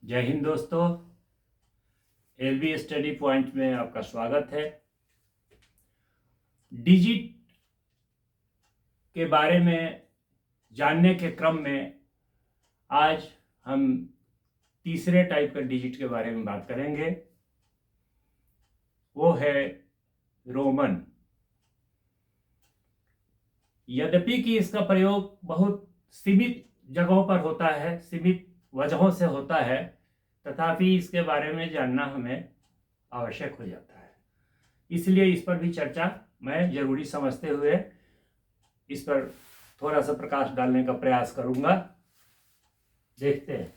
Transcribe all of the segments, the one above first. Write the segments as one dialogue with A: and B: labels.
A: जय हिंद दोस्तों। LB study point में आपका स्वागत है। डिजिट के बारे में जानने के क्रम में आज हम तीसरे टाइप का डिजिट के बारे में बात करेंगे। वो है रोमन। यद्यपि कि इसका प्रयोग बहुत सीमित जगहों पर होता है, सीमित वजहों से होता है, तथापि इसके बारे में जानना हमें आवश्यक हो जाता है। इसलिए इस पर भी चर्चा मैं जरूरी समझते हुए इस पर थोड़ा सा प्रकाश डालने का प्रयास करूंगा। देखते हैं।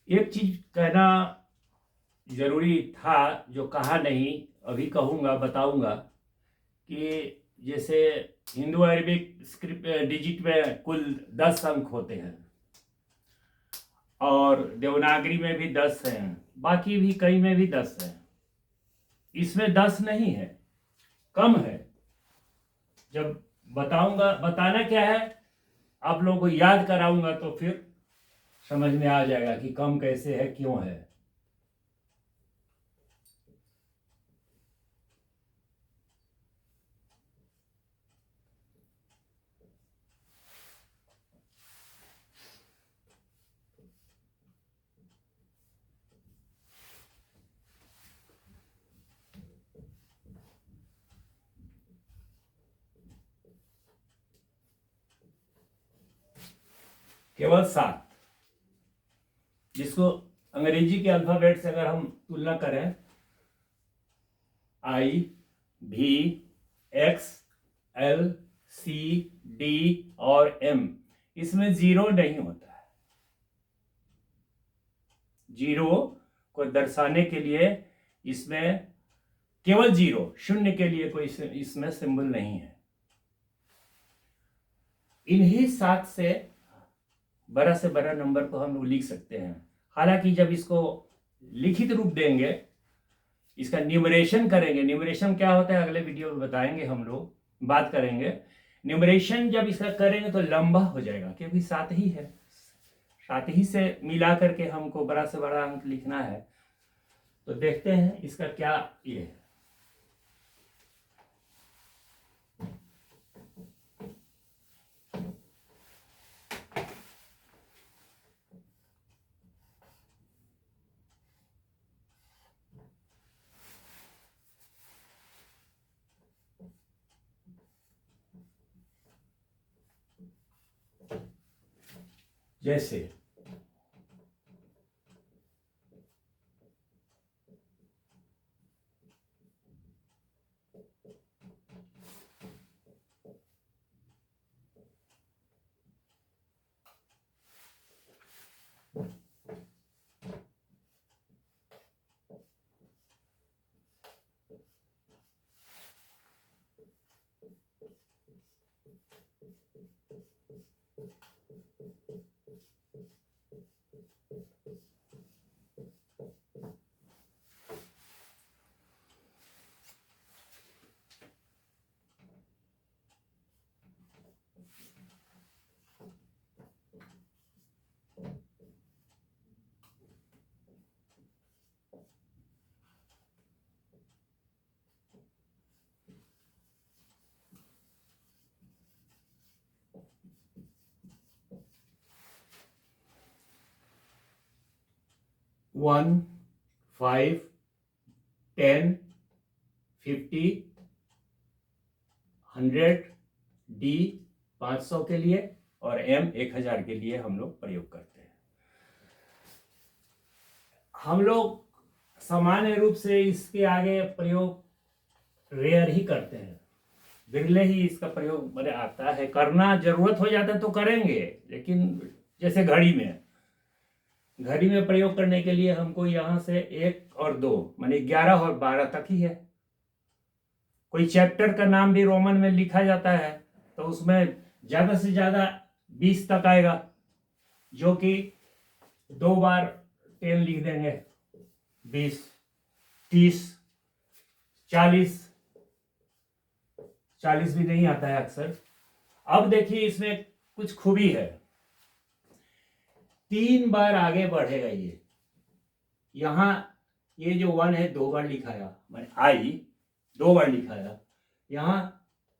A: एक चीज कहना जरूरी था जो कहा नहीं, अभी कहूंगा, बताऊंगा कि जैसे हिंदू अरबिक स्क्रिप्ट डिजिट में कुल 10 अंक होते हैं और देवनागरी में भी 10 हैं, बाकी भी कई में भी 10 हैं। इसमें 10 नहीं है, कम है। जब बताऊंगा, बताना क्या है आप लोगों को याद कराऊंगा तो फिर समझ में आ जाएगा कि कम कैसे है, क्यों है। केवल 7, जिसको अंग्रेजी के अल्फाबेट से अगर हम तुलना करें, आई, भी, एक्स, एल, सी, डी और एम, इसमें 0 नहीं होता है। 0 को दर्शाने के लिए इसमें केवल 0, शून्य के लिए कोई इसमें सिंबल नहीं है। इन्हीं 7 से बड़ा नंबर को हम लिख सकते हैं। हालांकि जब इसको लिखित रूप देंगे, इसका न्यूमरेशन करेंगे। न्यूमरेशन क्या होता है अगले वीडियो में बताएंगे, हम लोग बात करेंगे। न्यूमरेशन जब इसका करेंगे तो लंबा हो जाएगा, क्योंकि 7 ही है। 7 ही से मिला करके हमको बड़ा से बड़ा अंक लिखना है। तो देखते हैं इसका क्या ये है। जैसे वन, 5, 10, 50, 100, डी 500 के लिए और एम 1000 के लिए हम लोग प्रयोग करते हैं। हम लोग सामान्य रूप से इसके आगे प्रयोग रेयर ही करते हैं, बिरले ही इसका प्रयोग बड़े आता है। करना जरूरत हो जाता है तो करेंगे, लेकिन जैसे घड़ी में प्रयोग करने के लिए हमको यहां से 1 और 2 माने 11 और 12 तक ही है। कोई चैप्टर का नाम भी रोमन में लिखा जाता है तो उसमें ज्यादा से ज्यादा 20 तक आएगा, जो कि 2 बार 10 लिख देंगे, 20, 30, 40 भी नहीं आता है अक्सर। अब देखिए इसमें कुछ खूबी है, 3 बार आगे बढ़ेगा ये। यहां ये जो 1 है 2 बार लिखाया, मैंने आई 2 बार लिखाया, यहां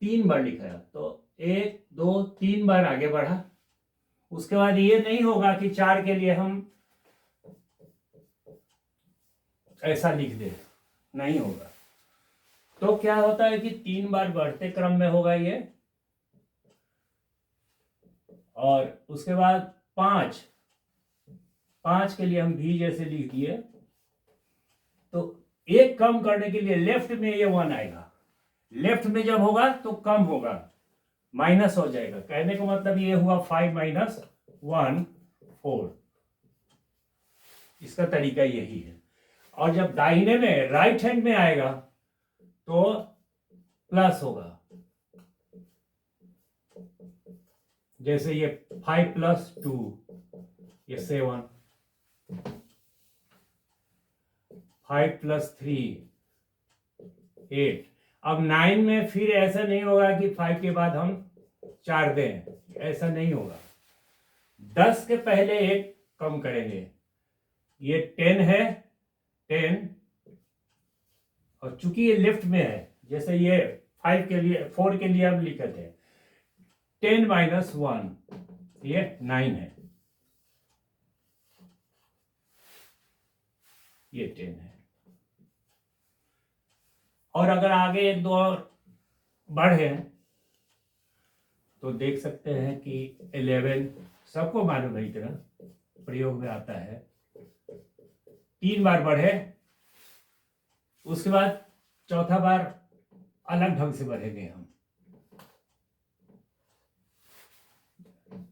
A: 3 बार लिखाया, तो 1 2 3 बार आगे बढ़ा। उसके बाद ये नहीं होगा कि 4 के लिए हम ऐसा लिख दे, नहीं होगा। तो क्या होता है कि 3 बार बढ़ते क्रम में होगा ये, और उसके बाद 5 के लिए हम भी जैसे लिख दिए, तो एक कम करने के लिए लेफ्ट में ये 1 आएगा, लेफ्ट में जब होगा तो कम होगा, माइनस हो जाएगा। कहने का मतलब ये हुआ 5 माइनस 1 4। इसका तरीका यही है। और जब दाहिने में राइट हैंड में आएगा तो प्लस होगा, जैसे ये 5 प्लस 2 ये 7, 5 प्लस 3 8। अब 9 में फिर ऐसा नहीं होगा कि 5 के बाद हम 4 दें, ऐसा नहीं होगा। 10 के पहले एक कम करेंगे, ये 10 है 10, और चूंकि ये लेफ्ट में है, जैसे ये 5 के लिए 4 के लिए हम लिखे थे 10 माइनस 1, ये 9 है, ये 10 है। और अगर आगे 1 2 और बढ़े तो देख सकते हैं कि 11, सबको मालूम है, इतना प्रयोग में आता है। 3 बार बढ़े, उसके बाद चौथा बार अलग ढंग से बढ़ेंगे हम,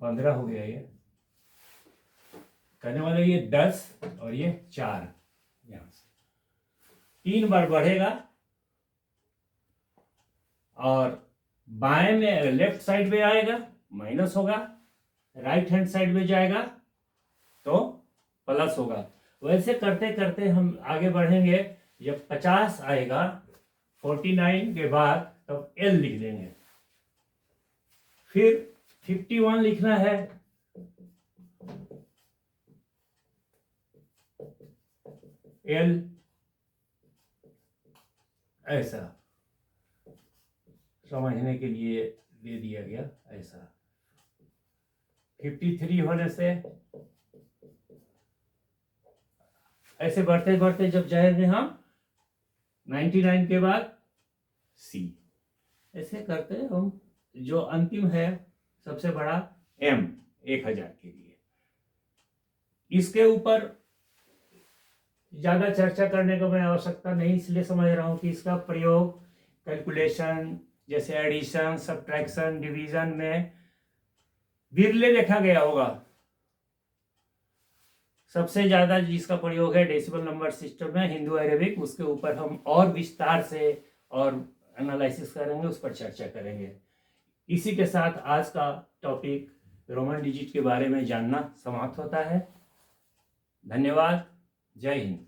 A: 15 हो गया ये। कहने वाले ये 10 और ये 4, यहां से 3 बार बढ़ेगा, और बाएं में लेफ्ट साइड में आएगा माइनस होगा, राइट हैंड साइड में जाएगा तो प्लस होगा। वैसे करते करते हम आगे बढ़ेंगे। जब 50 आएगा 49 के बाद तब एल लिख देंगे, फिर 51 लिखना है, एल ऐसा समझने के लिए दे दिया गया ऐसा। 53 होने से ऐसे बढ़ते बढ़ते जब जाएंगे हम 99 के बाद सी, ऐसे करते हम जो अंतिम है सबसे बड़ा एम 1000 के लिए। इसके ऊपर ज्यादा चर्चा करने का मैं आवश्यकता नहीं इसलिए समझ रहा हूं कि इसका प्रयोग कैलकुलेशन जैसे एडिशन, सब्ट्रैक्शन, डिवीजन में विरले देखा गया होगा। सबसे ज्यादा जिसका प्रयोग है डेसिमल नंबर सिस्टम में हिंदू अरेबिक, उसके ऊपर हम और विस्तार से और एनालिसिस करेंगे, उस पर चर्चा करेंगे। इसी के साथ आज का टॉपिक रोमन डिजिट के बारे में जानना समाप्त होता है। धन्यवाद। जय हिंद।